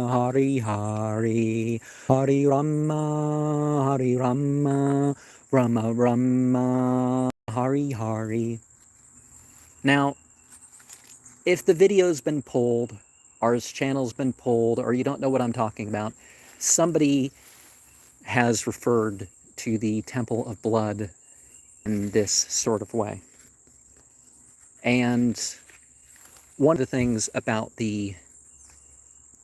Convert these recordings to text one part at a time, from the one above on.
Hare Hare, Hare Rama, Rama Rama, Hare Hare. Now, if the video's been pulled, or his channel's been pulled, or you don't know what I'm talking about, somebody has referred to the Temple of Blood in this sort of way. And one of the things about the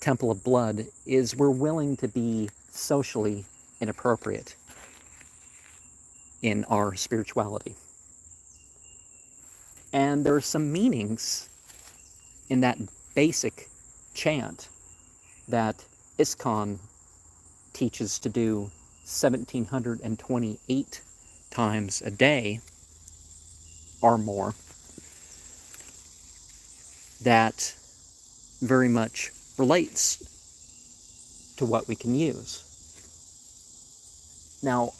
Temple of Blood is we're willing to be socially inappropriate in our spirituality. And there are some meanings in that basic chant that ISKCON teaches to do 1,728 times a day or more, that very much relates to what we can use. Now,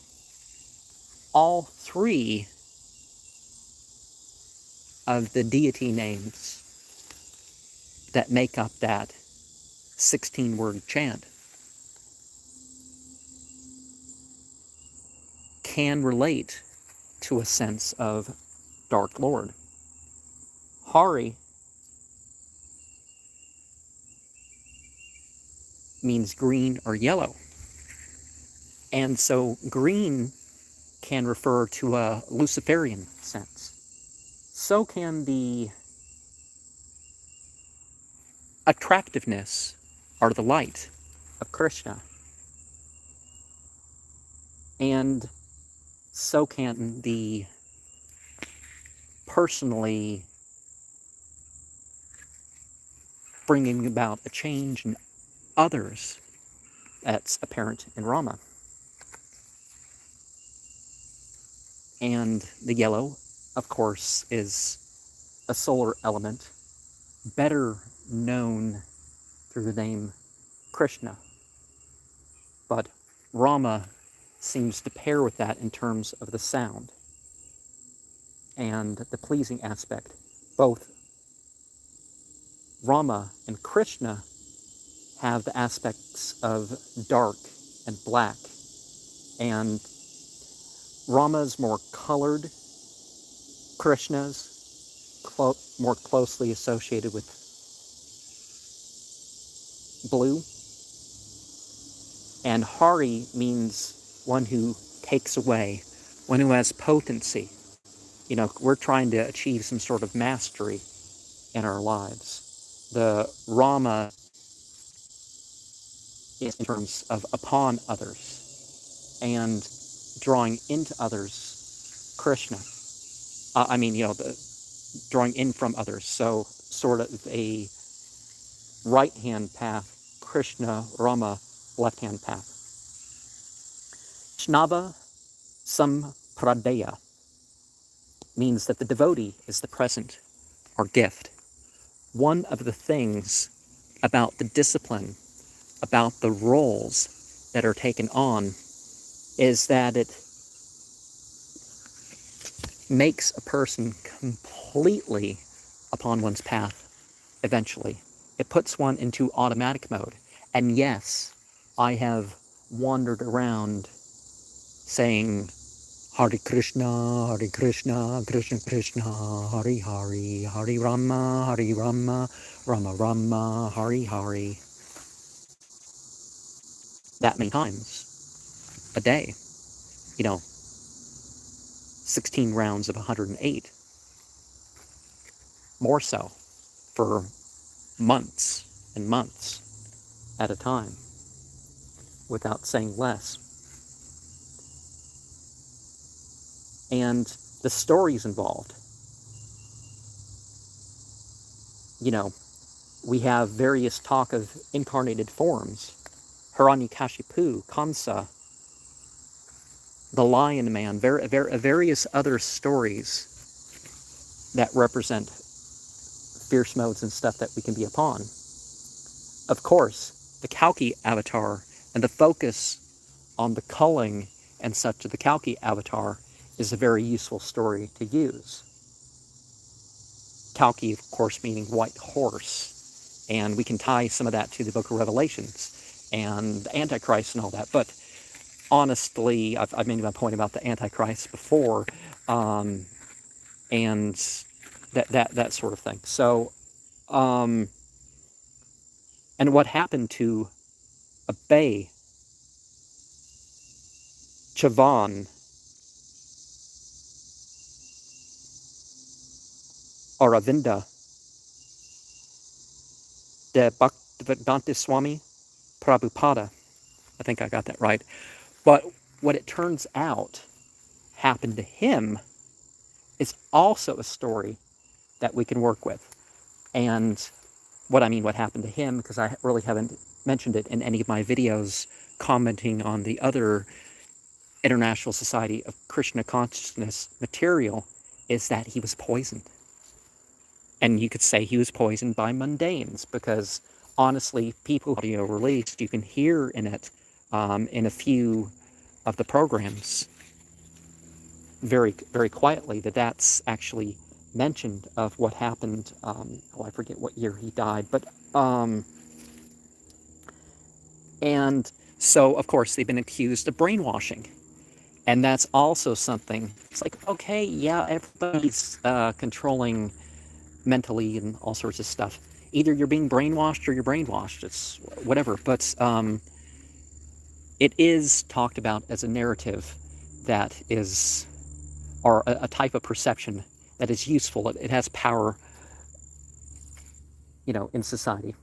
all three of the deity names that make up that 16-word chant can relate to a sense of Dark Lord. Hare means green or yellow. And so green can refer to a Luciferian sense. So can the attractiveness or the light of Krishna. And so can the personally bringing about a change in others that's apparent in Rama. And the yellow, of course, is a solar element, better known through the name Krishna. But Rama seems to pair with that in terms of the sound and the pleasing aspect. Both Rama and Krishna have the aspects of dark and black, and Rama's more colored, Krishna's more closely associated with blue, and Hare means one who takes away, one who has potency. You know, we're trying to achieve some sort of mastery in our lives. The Rama is in terms of upon others and drawing into others Krishna. Drawing in from others. So sort of a right-hand path, Krishna, Rama, left-hand path. Vaishnava Sampradeya means that the devotee is the present or gift. One of the things about the discipline, about the roles that are taken on, is that it makes a person completely upon one's path eventually. It puts one into automatic mode. And yes, I have wandered around saying Hare Krishna, Krishna Krishna, Hare Hare, Hare Rama, Rama Rama, Hare Hare. That many times a day. 16 rounds of 108. More so for months and months at a time without saying less. And the stories involved. We have various talk of incarnated forms. Hiranyakashipu, Kamsa, the Lion Man, various other stories that represent fierce modes and stuff that we can be upon. Of course, the Kalki avatar and the focus on the culling and such of the Kalki avatar is a very useful story to use. Kalki, of course, meaning white horse. And we can tie some of that to the book of Revelations and the Antichrist and all that. But honestly, I've made my point about the Antichrist before, and that sort of thing. So, and what happened to Abay, Chavan, Aravinda, de Bhaktivedanta Swami Prabhupada. I think I got that right. But what it turns out happened to him is also a story that we can work with. And what I mean, what happened to him, because I really haven't mentioned it in any of my videos commenting on the other International Society of Krishna Consciousness material, is that he was poisoned. And you could say he was poisoned by mundanes, because honestly, people audio released, you can hear in it, in a few of the programs, very, very quietly, that's actually mentioned of what happened. I forget what year he died, but and so of course they've been accused of brainwashing, and that's also something. It's like, okay, yeah, everybody's controlling mentally and all sorts of stuff. Either you're being brainwashed or you're brainwashed. It's whatever, but it is talked about as a narrative that is, or a type of perception that is useful. It has power, in society.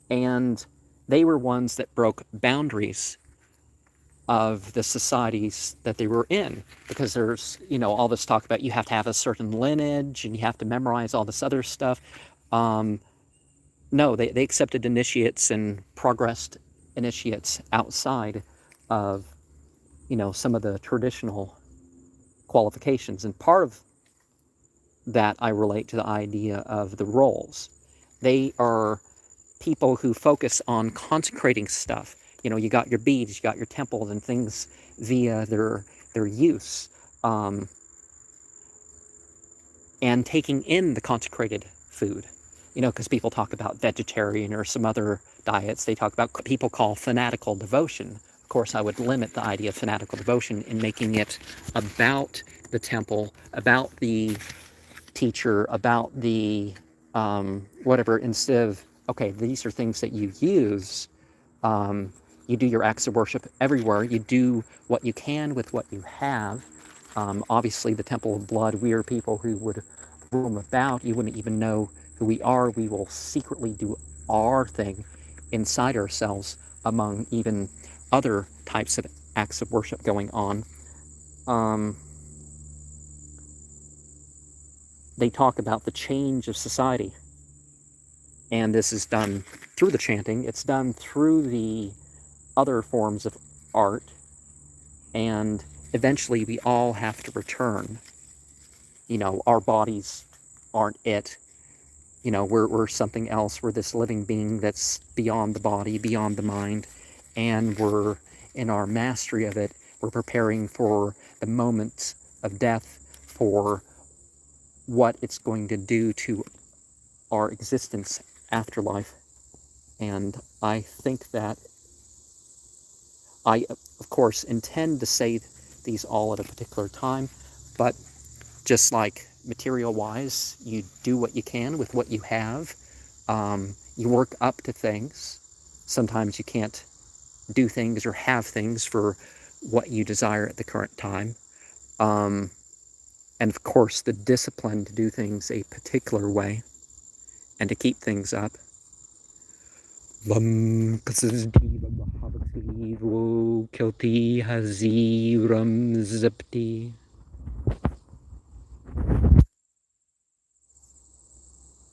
And they were ones that broke boundaries of the societies that they were in, because there's, all this talk about you have to have a certain lineage and you have to memorize all this other stuff. No, they accepted initiates and progressed initiates outside of, some of the traditional qualifications. And part of that I relate to the idea of the roles. They are people who focus on consecrating stuff. You got your beads, you got your temples and things via their use, and taking in the consecrated food. Because people talk about vegetarian or some other diets. They talk about, people call fanatical devotion. Of course, I would limit the idea of fanatical devotion in making it about the temple, about the teacher, about the whatever, instead of, okay, these are things that you use. You do your acts of worship everywhere. You do what you can with what you have. Obviously, the Temple of Blood, we are people who would roam about. You wouldn't even know who we are. We will secretly do our thing inside ourselves among even other types of acts of worship going on. They talk about the change of society. And this is done through the chanting. It's done through the other forms of art. And eventually we all have to return. Our bodies aren't it. We're something else. We're this living being that's beyond the body, beyond the mind. And we're, in our mastery of it, we're preparing for the moment of death, for what it's going to do to our existence after life. And I think that I, of course, intend to say these all at a particular time, but just like material-wise, you do what you can with what you have. You work up to things. Sometimes you can't do things or have things for what you desire at the current time. And of course, the discipline to do things a particular way and to keep things up. Kilti Haziram Zipti.